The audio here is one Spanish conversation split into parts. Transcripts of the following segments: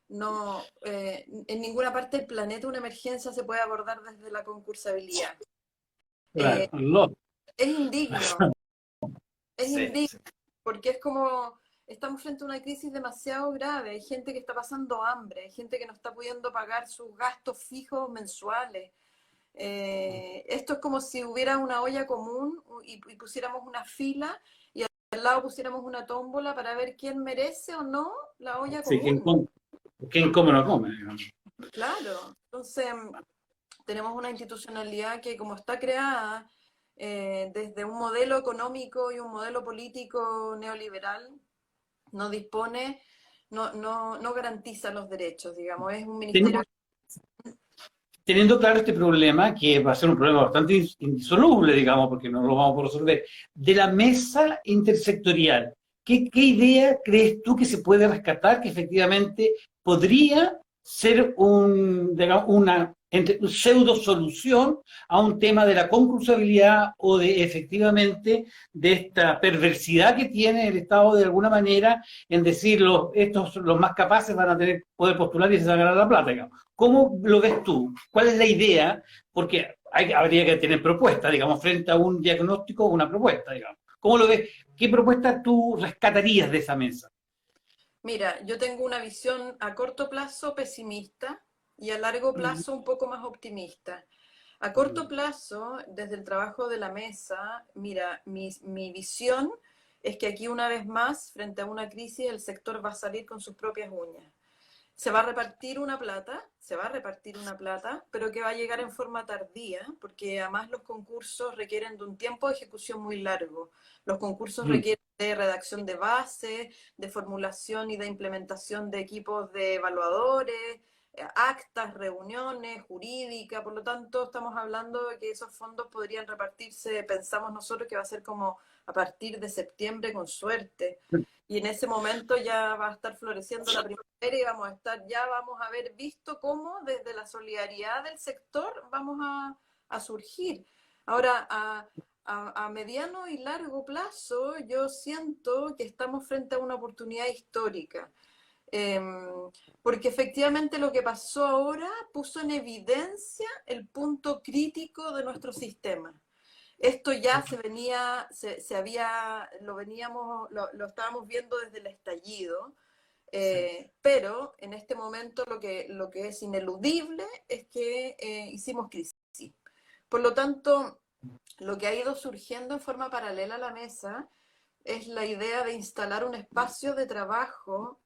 en ninguna parte del planeta una emergencia se puede abordar desde la concursabilidad. Claro, Es indigno, sí, sí. porque es como, estamos frente a una crisis demasiado grave, hay gente que está pasando hambre, hay gente que no está pudiendo pagar sus gastos fijos mensuales. Esto es como si hubiera una olla común y pusiéramos una fila y al lado pusiéramos una tómbola para ver quién merece o no la olla Sí, común. ¿quién come no come, digamos? Claro, entonces tenemos una institucionalidad que como está creada desde un modelo económico y un modelo político neoliberal, no dispone, no garantiza los derechos, digamos, es un ministerio. Teniendo claro este problema, que va a ser un problema bastante insoluble, digamos, porque no lo vamos a poder resolver, de la mesa intersectorial, ¿qué idea crees tú que se puede rescatar que efectivamente podría ser digamos, una pseudo solución a un tema de la concursabilidad o de efectivamente de esta perversidad que tiene el Estado de alguna manera en decir los más capaces van a poder postular y se sacarán la plata, digamos? ¿Cómo lo ves tú? ¿Cuál es la idea? Porque habría que tener propuestas, digamos, frente a un diagnóstico o una propuesta, digamos. ¿Cómo lo ves? ¿Qué propuesta tú rescatarías de esa mesa? Mira, yo tengo una visión a corto plazo pesimista y a largo plazo un poco más optimista. A corto plazo, desde el trabajo de la mesa, mira, mi visión es que aquí una vez más, frente a una crisis, el sector va a salir con sus propias uñas. Se va a repartir una plata, pero que va a llegar en forma tardía, porque además los concursos requieren de un tiempo de ejecución muy largo. Los concursos requieren de redacción de base, de formulación y de implementación de equipos de evaluadores, actas, reuniones, jurídica, por lo tanto estamos hablando de que esos fondos podrían repartirse, pensamos nosotros que va a ser como a partir de septiembre con suerte. Y en ese momento ya va a estar floreciendo la primavera y vamos a haber visto cómo desde la solidaridad del sector vamos a surgir. Ahora, a mediano y largo plazo, yo siento que estamos frente a una oportunidad histórica. Porque efectivamente lo que pasó ahora puso en evidencia el punto crítico de nuestro sistema. Esto ya lo estábamos viendo desde el estallido, pero en este momento lo que es ineludible es que hicimos crisis. Por lo tanto, lo que ha ido surgiendo en forma paralela a la mesa es la idea de instalar un espacio de trabajo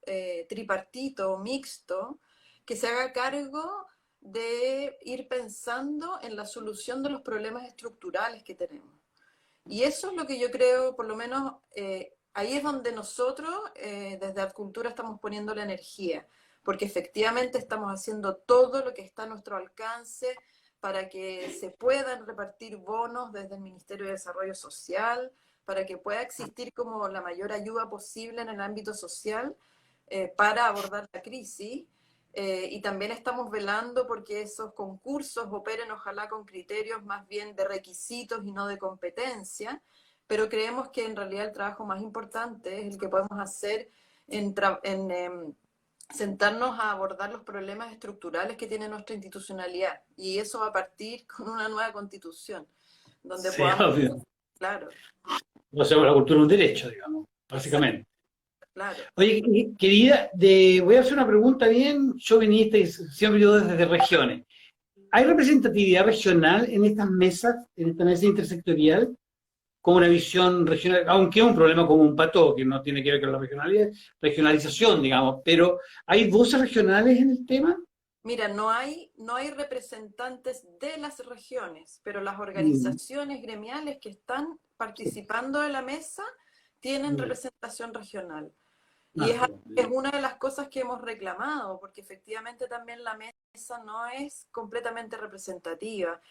tripartito, mixto, que se haga cargo de ir pensando en la solución de los problemas estructurales que tenemos. Y eso es lo que yo creo, por lo menos ahí es donde nosotros desde Adcultura estamos poniendo la energía, porque efectivamente estamos haciendo todo lo que está a nuestro alcance para que se puedan repartir bonos desde el Ministerio de Desarrollo Social, para que pueda existir como la mayor ayuda posible en el ámbito social para abordar la crisis. Y también estamos velando porque esos concursos operen ojalá con criterios más bien de requisitos y no de competencia, pero creemos que en realidad el trabajo más importante es el que podemos hacer en sentarnos a abordar los problemas estructurales que tiene nuestra institucionalidad. Y eso va a partir con una nueva constitución, donde Sí, podamos, obvio. claro, O sea, la cultura es un derecho, digamos, exacto, básicamente. claro. Oye, querida, voy a hacer una pregunta bien chauvinista y siempre yo desde regiones. ¿Hay representatividad regional en estas mesas, en esta mesa intersectorial, con una visión regional, aunque es un problema como un pato, que no tiene que ver con la regionalización, digamos, pero ¿hay voces regionales en el tema? Mira, no hay representantes de las regiones, pero las Mm, organizaciones gremiales que están participando de la mesa tienen ya. representación regional. Y Ah, es una de las cosas que hemos reclamado, porque efectivamente también la mesa no es completamente representativa.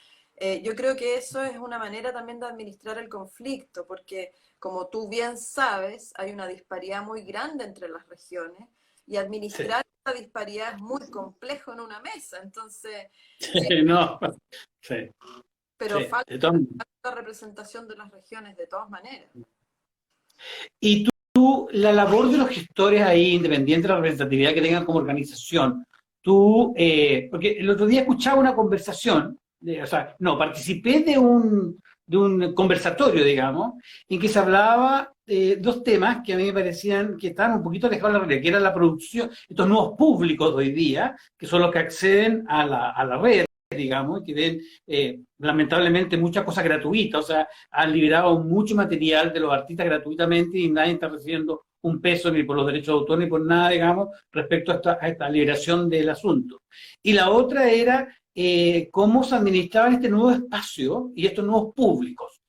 Yo creo que eso es una manera también de administrar el conflicto, porque como tú bien sabes, hay una disparidad muy grande entre las regiones y sí. administrar esa disparidad es muy complejo en una mesa. Entonces, No, sí, pero sí, falta la representación de las regiones de todas maneras. ¿Y tú la labor de los gestores ahí, independiente de la representatividad que tengan como organización, porque el otro día escuchaba una conversación, o sea, no, participé de un conversatorio, digamos, en que se hablaba de dos temas que a mí me parecían que estaban un poquito alejados de la realidad, que era la producción, estos nuevos públicos de hoy día, que son los que acceden a la red, digamos, y que ven lamentablemente muchas cosas gratuitas, o sea, han liberado mucho material de los artistas gratuitamente y nadie está recibiendo un peso ni por los derechos de autor ni por nada, digamos, respecto a esta liberación del asunto. Y la otra era cómo se administraban este nuevo espacio y estos nuevos públicos.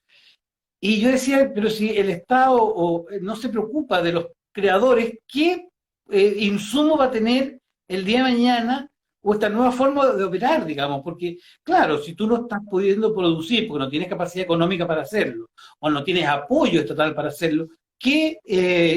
Y yo decía, pero si el Estado no se preocupa de los creadores, ¿qué insumo va a tener el día de mañana o esta nueva forma de operar, digamos? Porque, claro, si tú no estás pudiendo producir porque no tienes capacidad económica para hacerlo, o no tienes apoyo estatal para hacerlo, ¿qué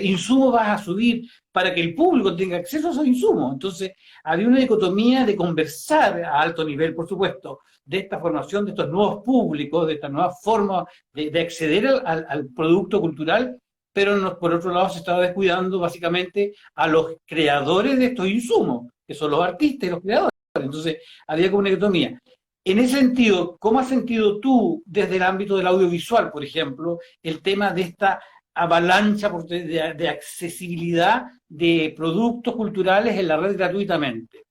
insumo vas a subir para que el público tenga acceso a esos insumos? Entonces, había una dicotomía de conversar a alto nivel, por supuesto, de esta formación de estos nuevos públicos, de esta nueva forma de acceder al producto cultural, pero por otro lado se estaba descuidando básicamente a los creadores de estos insumos, que son los artistas y los creadores. Entonces, había como una dicotomía. En ese sentido, ¿cómo has sentido tú, desde el ámbito del audiovisual, por ejemplo, el tema de esta avalancha de accesibilidad de productos culturales en la red gratuitamente?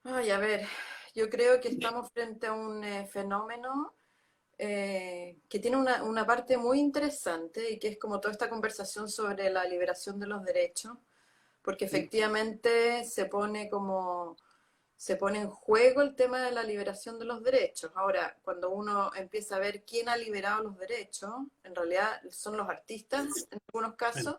Ay, a ver, yo creo que estamos frente a un fenómeno que tiene una parte muy interesante y que es como toda esta conversación sobre la liberación de los derechos, porque efectivamente se pone en juego el tema de la liberación de los derechos. Ahora, cuando uno empieza a ver quién ha liberado los derechos, en realidad son los artistas en algunos casos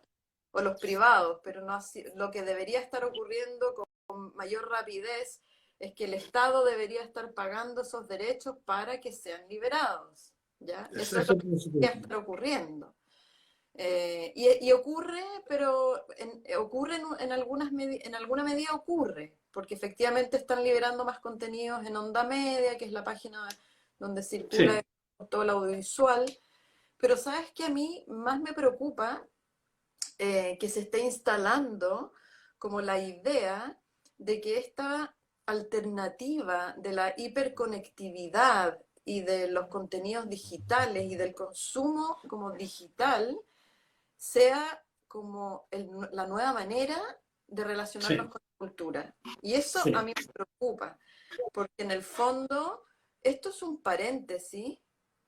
o los privados, pero no así, lo que debería estar ocurriendo con mayor rapidez es que el Estado debería estar pagando esos derechos para que sean liberados, ¿ya? Eso es lo que debería estar ocurriendo. Y ocurre, pero ocurre en alguna medida ocurre, porque efectivamente están liberando más contenidos en Onda Media, que es la página donde circula todo el audiovisual, pero sabes que a mí más me preocupa que se esté instalando como la idea de que esta alternativa de la hiperconectividad y de los contenidos digitales y del consumo como digital sea como la nueva manera de relacionarnos con la cultura. Y eso a mí me preocupa, porque en el fondo esto es un paréntesis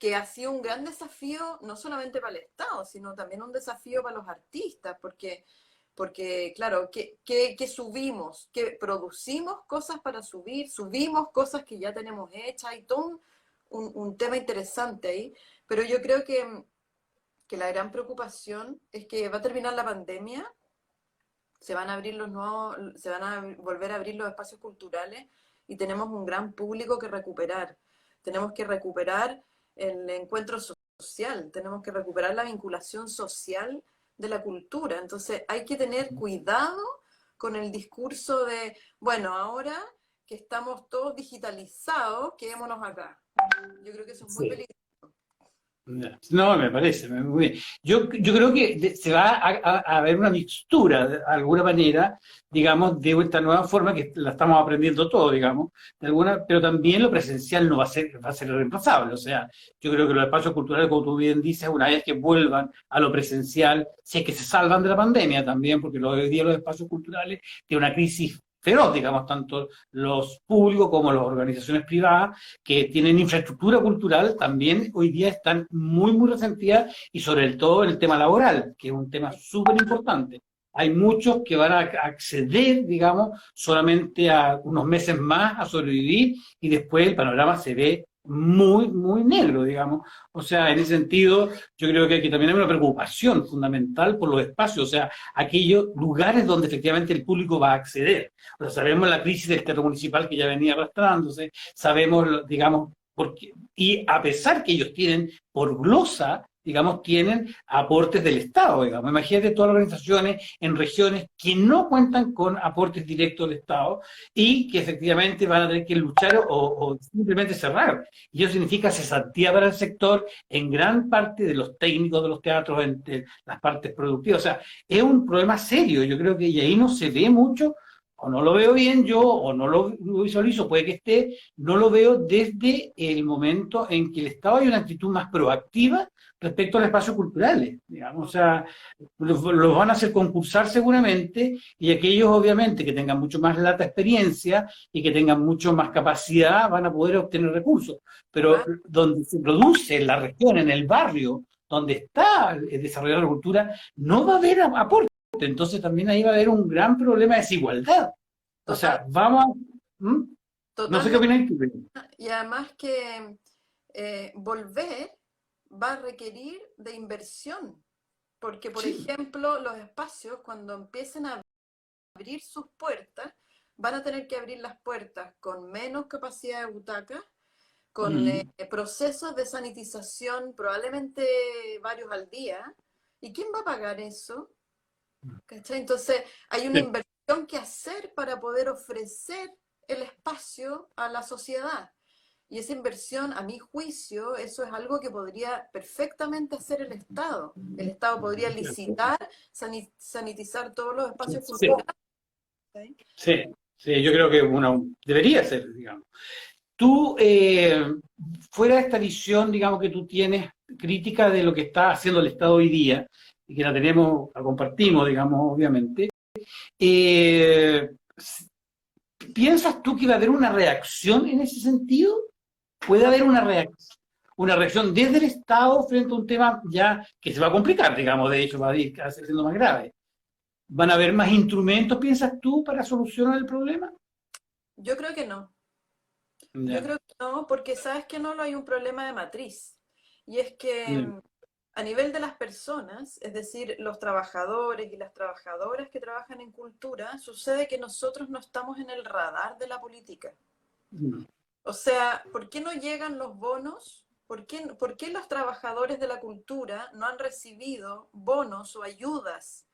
que ha sido un gran desafío no solamente para el Estado, sino también un desafío para los artistas, porque claro, ¿qué subimos? ¿Qué producimos cosas para subimos cosas que ya tenemos hechas? Hay todo un tema interesante ahí, pero yo creo que la gran preocupación es que va a terminar la pandemia, se van a volver a abrir los espacios culturales y tenemos un gran público que recuperar. Tenemos que recuperar el encuentro social, tenemos que recuperar la vinculación social de la cultura. Entonces hay que tener cuidado con el discurso de, bueno, ahora que estamos todos digitalizados, quedémonos acá. Yo creo que eso es muy peligroso. No, me parece muy bien. Yo creo que se va a ver una mixtura, de alguna manera, digamos, de esta nueva forma que la estamos aprendiendo todo, digamos, pero también lo presencial no va a ser reemplazable. O sea, yo creo que los espacios culturales, como tú bien dices, una vez que vuelvan a lo presencial, si es que se salvan de la pandemia también, porque hoy día los espacios culturales tienen una crisis feroz, digamos, tanto los públicos como las organizaciones privadas que tienen infraestructura cultural también hoy día están muy, muy resentidas y sobre todo en el tema laboral, que es un tema súper importante. Hay muchos que van a acceder, digamos, solamente a unos meses más a sobrevivir y después el panorama se ve muy, muy negro, digamos. O sea, en ese sentido, yo creo que aquí también hay una preocupación fundamental por los espacios, o sea, aquellos lugares donde efectivamente el público va a acceder. O sea, sabemos la crisis del teatro municipal que ya venía arrastrándose, sabemos, digamos, y a pesar que ellos tienen por glosa digamos, tienen aportes del Estado, digamos. Imagínate todas las organizaciones en regiones que no cuentan con aportes directos del Estado y que efectivamente van a tener que luchar o simplemente cerrar. Y eso significa cesantía para el sector en gran parte de los técnicos de los teatros, en las partes productivas. O sea, es un problema serio. Yo creo que y ahí no se ve mucho, o no lo veo bien yo, o no lo visualizo, puede que esté, no lo veo desde el momento en que el Estado hay una actitud más proactiva respecto al espacio culturales, digamos, o sea, los van a hacer concursar seguramente, y aquellos obviamente que tengan mucho más lata experiencia y que tengan mucho más capacidad van a poder obtener recursos, pero donde se produce en la región, en el barrio, donde está desarrollada la cultura, no va a haber aporte, entonces también ahí va a haber un gran problema de desigualdad. O sea, vamos a... ¿Mm? No sé qué Totalmente. opináis tú. Y además que volver va a requerir de inversión, porque por Sí. ejemplo los espacios cuando empiecen a abrir sus puertas, van a tener que abrir las puertas con menos capacidad de butacas, con Mm. procesos de sanitización, probablemente varios al día. ¿Y quién va a pagar eso? ¿Cachai? Entonces hay una Sí. inversión que hacer para poder ofrecer el espacio a la sociedad. Y esa inversión, a mi juicio, eso es algo que podría perfectamente hacer el Estado. El Estado podría licitar, sanitizar todos los espacios Sí. culturales. ¿Sí? Sí, sí, yo creo que debería ser, digamos. Tú, fuera de esta visión, digamos, que tú tienes crítica de lo que está haciendo el Estado hoy día, y que la compartimos, digamos, obviamente, eh, ¿piensas tú que va a haber una reacción en ese sentido? ¿Puede haber una reacción desde el Estado frente a un tema ya que se va a complicar, digamos, de hecho va a ir siendo más grave? ¿Van a haber más instrumentos, piensas tú, para solucionar el problema? Yo creo que no. Yo Ya, creo que no, porque sabes que no hay un problema de matriz. Y es que ya, a nivel de las personas, es decir, los trabajadores y las trabajadoras que trabajan en cultura, sucede que nosotros no estamos en el radar de la política. ya. O sea, ¿por qué no llegan los bonos? Por qué los trabajadores de la cultura no han recibido bonos o ayudas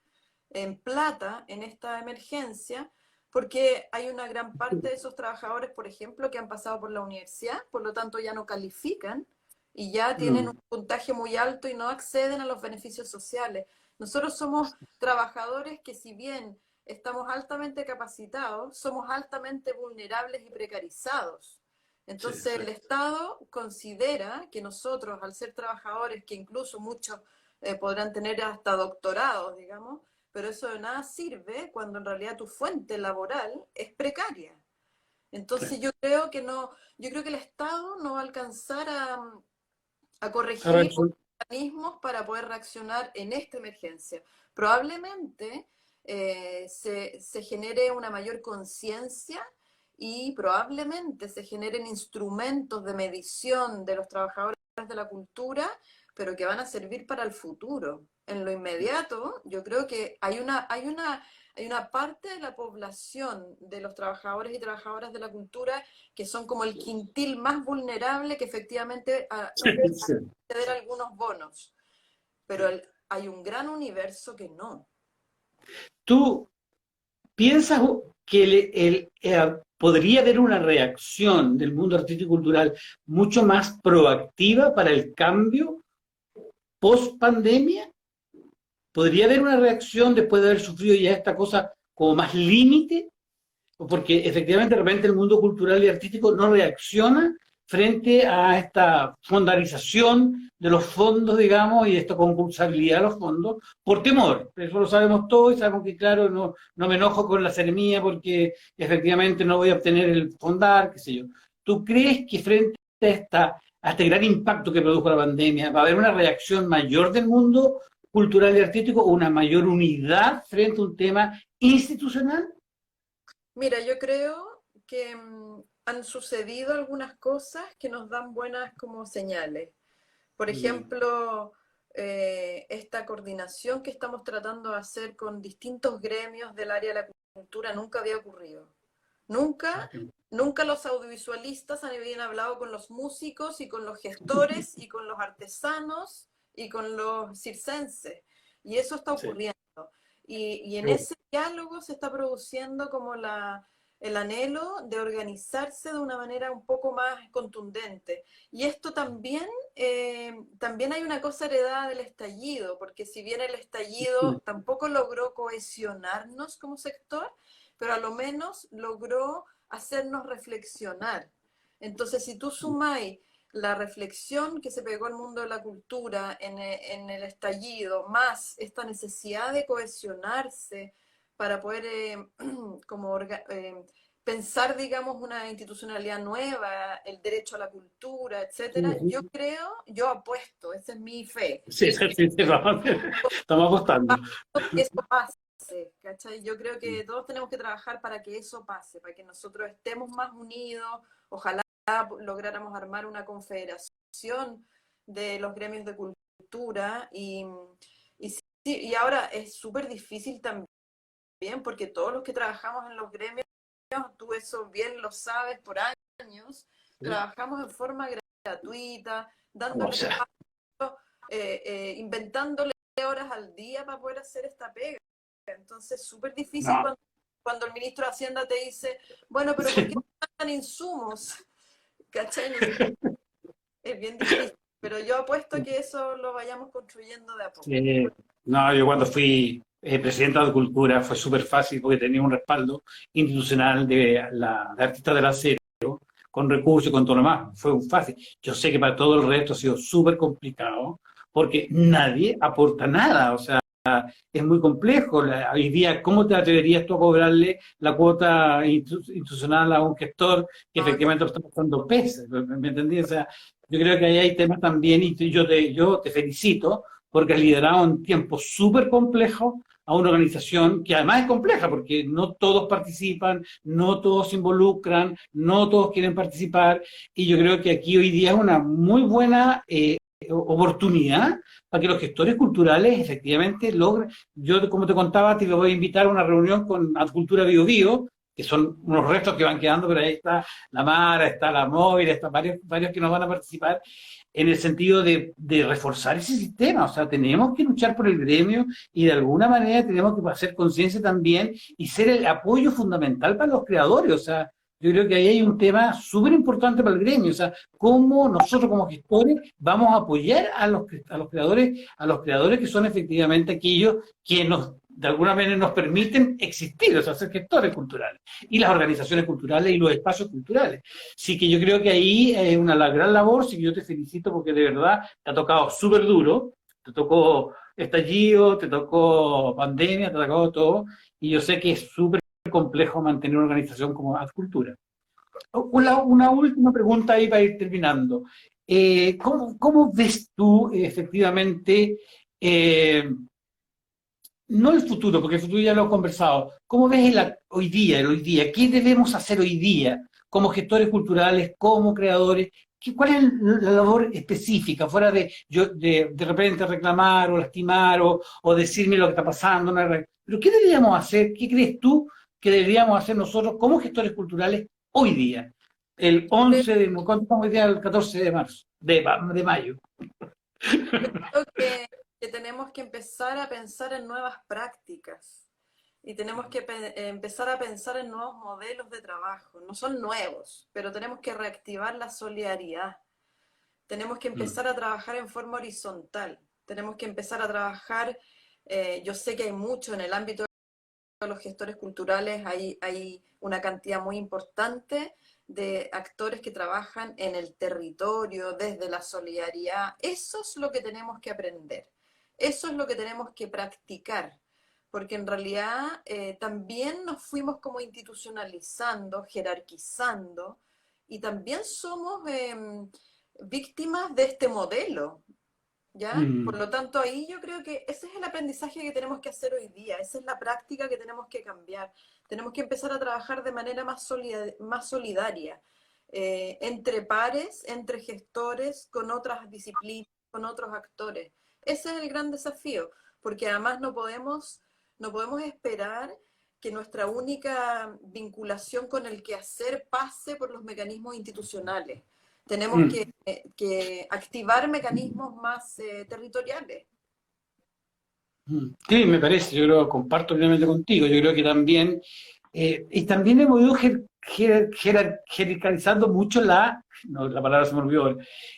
en plata en esta emergencia? Porque hay una gran parte de esos trabajadores, por ejemplo, que han pasado por la universidad, por lo tanto ya no califican y ya tienen un Mm, puntaje muy alto y no acceden a los beneficios sociales. Nosotros somos trabajadores que si bien estamos altamente capacitados, somos altamente vulnerables y precarizados. sí, Entonces el exacto. Estado considera que nosotros, al ser trabajadores, que incluso muchos podrán tener hasta doctorados, digamos, pero eso de nada sirve cuando en realidad tu fuente laboral es precaria. Sí. Entonces yo creo que no, yo creo que el Estado no va a alcanzar a A corregir reacción- mecanismos para poder reaccionar en esta emergencia. Probablemente se genere una mayor conciencia y probablemente se generen instrumentos de medición de los trabajadores de la cultura, pero que van a servir para el futuro. En lo inmediato, yo creo que hay una parte de la población de los trabajadores y trabajadoras de la cultura que son como el quintil más vulnerable que efectivamente sí. acceder a algunos bonos, pero hay un gran universo que no. ¿Tú piensas que podría haber una reacción del mundo artístico y cultural mucho más proactiva para el cambio post pandemia? ¿Podría haber una reacción después de haber sufrido ya esta cosa como más límite? Porque efectivamente de repente el mundo cultural y artístico no reacciona frente a esta fondarización de los fondos, digamos, y esta concursabilidad de los fondos, por temor. Eso lo sabemos todos y sabemos que, claro, no me enojo con la seremía porque efectivamente no voy a obtener el fondar, qué sé yo. ¿Tú crees que frente a este gran impacto que produjo la pandemia va a haber una reacción mayor del mundo cultural y artístico o una mayor unidad frente a un tema institucional? Mira, yo creo que han sucedido algunas cosas que nos dan buenas como señales. Por Ya. ejemplo, esta coordinación que estamos tratando de hacer con distintos gremios del área de la cultura nunca había ocurrido. Nunca, nunca los audiovisualistas habían hablado con los músicos y con los gestores y con los artesanos y con los circenses. Y eso está Sí. ocurriendo. Y en Yo- ese diálogo se está produciendo como el anhelo de organizarse de una manera un poco más contundente. Y esto también, también hay una cosa heredada del estallido, porque si bien el estallido tampoco logró cohesionarnos como sector, pero a lo menos logró hacernos reflexionar. Entonces, si tú sumáis la reflexión que se pegó al mundo de la cultura en el estallido, más esta necesidad de cohesionarse para poder como pensar, digamos, una institucionalidad nueva, el derecho a la cultura, etcétera, yo creo, yo apuesto, esa es mi fe, Sí, sí, sí, sí, estamos apostando. que eso pase, ¿cachai? Yo creo que todos tenemos que trabajar para que eso pase, para que nosotros estemos más unidos, ojalá lográramos armar una confederación de los gremios de cultura y, sí, y ahora es súper difícil también porque todos los que trabajamos en los gremios, tú eso bien lo sabes por años, Sí. trabajamos en forma gratuita, O dándole sea, espacio, inventándole horas al día para poder hacer esta pega. Entonces, súper difícil no. cuando el ministro de Hacienda te dice, bueno, pero ¿por Sí. qué no dan insumos? ¿Cachai? No sé, es bien difícil, pero yo apuesto que eso lo vayamos construyendo de a poco. No, yo cuando fui presidenta de Cultura fue súper fácil porque tenía un respaldo institucional de Artistas del Acero, con recursos, con todo lo demás. Fue un fácil. Yo sé que para todo el resto ha sido súper complicado porque nadie aporta nada. O sea, es muy complejo. Hoy día, ¿cómo te atreverías tú a cobrarle la cuota institucional a un gestor que No, efectivamente lo está pasando pesos? ¿Me entendí? O sea, yo creo que ahí hay temas también y yo te felicito porque has liderado un tiempo súper complejo a una organización que además es compleja porque no todos participan, no todos se involucran, no todos quieren participar y yo creo que aquí hoy día es una muy buena oportunidad para que los gestores culturales efectivamente logren. Yo, como te contaba, te voy a invitar a una reunión con Adcultura Bio Bio, que son unos restos que van quedando, pero ahí está la Mara, está la Móvil, están varios que nos van a participar en el sentido de reforzar ese sistema. O sea, tenemos que luchar por el gremio y de alguna manera tenemos que hacer conciencia también y ser el apoyo fundamental para los creadores. O sea, yo creo que ahí hay un tema súper importante para el gremio. O sea, cómo nosotros como gestores vamos a apoyar a los creadores que son efectivamente aquellos que nos de alguna manera nos permiten existir, o sea, ser gestores culturales, y las organizaciones culturales y los espacios culturales. Sí que yo creo que ahí es una gran labor, sí que yo te felicito porque de verdad te ha tocado súper duro, te tocó estallido, te tocó pandemia, te ha tocado todo, y yo sé que es súper complejo mantener una organización como Adcultura. sí. Una última pregunta ahí para ir terminando. ¿Cómo ves tú efectivamente no el futuro, porque el futuro ya lo he conversado? ¿Cómo ves hoy día, el hoy día? ¿Qué debemos hacer hoy día como gestores culturales, como creadores? ¿Cuál es la labor específica, fuera de repente reclamar o lastimar o decirme lo que está pasando? Pero ¿qué deberíamos hacer? ¿Qué crees tú que deberíamos hacer nosotros como gestores culturales hoy día? El 11 de, ¿cuánto estamos hoy día? El 14 de marzo, de mayo. Yo creo que tenemos que empezar a pensar en nuevas prácticas y tenemos que empezar a pensar en nuevos modelos de trabajo. No son nuevos, pero tenemos que reactivar la solidaridad. Tenemos que Mm. empezar a trabajar en forma horizontal. Tenemos que empezar a trabajar, yo sé que hay mucho en el ámbito de los gestores culturales, hay una cantidad muy importante de actores que trabajan en el territorio, desde la solidaridad. Eso es lo que tenemos que aprender, eso es lo que tenemos que practicar, porque en realidad también nos fuimos como institucionalizando, jerarquizando, y también somos víctimas de este modelo. ¿Ya? Por Mm. lo tanto, ahí yo creo que ese es el aprendizaje que tenemos que hacer hoy día, esa es la práctica que tenemos que cambiar. Tenemos que empezar a trabajar de manera más solidaria, entre pares, entre gestores, con otras disciplinas, con otros actores. Ese es el gran desafío, porque además no podemos esperar que nuestra única vinculación con el quehacer pase por los mecanismos institucionales. Tenemos Mm. que activar mecanismos más territoriales. Sí, me parece, yo creo, comparto plenamente contigo, yo creo que también, y también hemos ido jerarquizando mucho no, la palabra se me olvidó,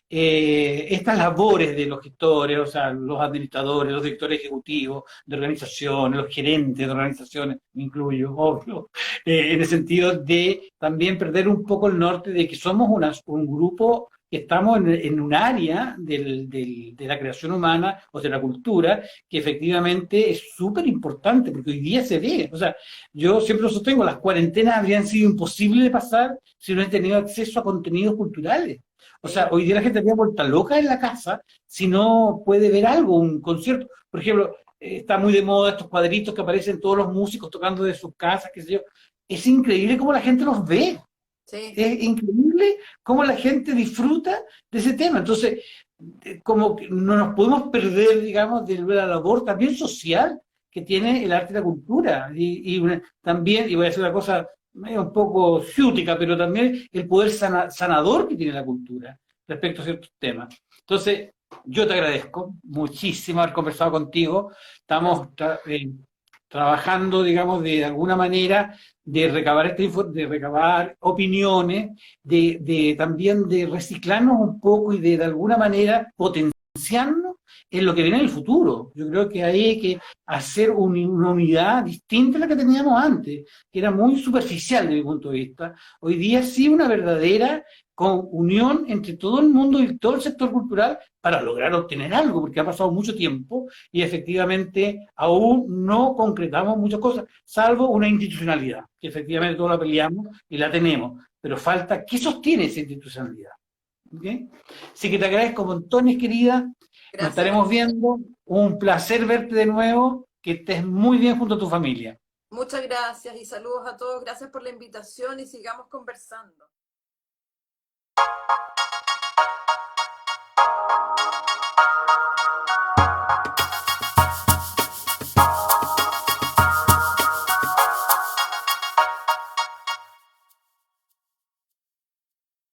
estas labores de los gestores, o sea, los administradores, los directores ejecutivos de organizaciones, los gerentes de organizaciones, me incluyo, obvio, en el sentido de también perder un poco el norte de que somos un grupo que estamos en un área de la creación humana o de la cultura que efectivamente es súper importante, porque hoy día se ve, o sea, yo siempre lo sostengo, las cuarentenas habrían sido imposibles de pasar si no he tenido acceso a contenidos culturales. O sea, Sí, hoy día la gente había vuelta loca en la casa si no puede ver algo, un concierto. Por ejemplo, está muy de moda estos cuadritos que aparecen todos los músicos tocando de sus casas, qué sé yo. Es increíble cómo la gente los ve. sí, Es increíble cómo la gente disfruta de ese tema. Entonces, como que no nos podemos perder, digamos, de la labor también social que tiene el arte y la cultura. También, y voy a decir una cosa medio un poco ciútica, pero también el poder sanador que tiene la cultura respecto a ciertos temas. Entonces, yo te agradezco muchísimo haber conversado contigo. gracias. Estamos trabajando, digamos, de alguna manera de recabar, de recabar opiniones, también de reciclarnos un poco y de alguna manera potenciarnos en lo que viene en el futuro. Yo creo que hay que hacer una unidad distinta a la que teníamos antes, que era muy superficial desde mi punto de vista. Hoy día sí una verdadera con unión entre todo el mundo y todo el sector cultural para lograr obtener algo, porque ha pasado mucho tiempo y efectivamente aún no concretamos muchas cosas, salvo una institucionalidad, que efectivamente todos la peleamos y la tenemos, pero falta, ¿qué sostiene esa institucionalidad? ¿Okay? Así que te agradezco montones, querida, nos Gracias. estaremos viendo, un placer verte de nuevo, que estés muy bien junto a tu familia. Muchas gracias y saludos a todos. Gracias por la invitación y sigamos conversando.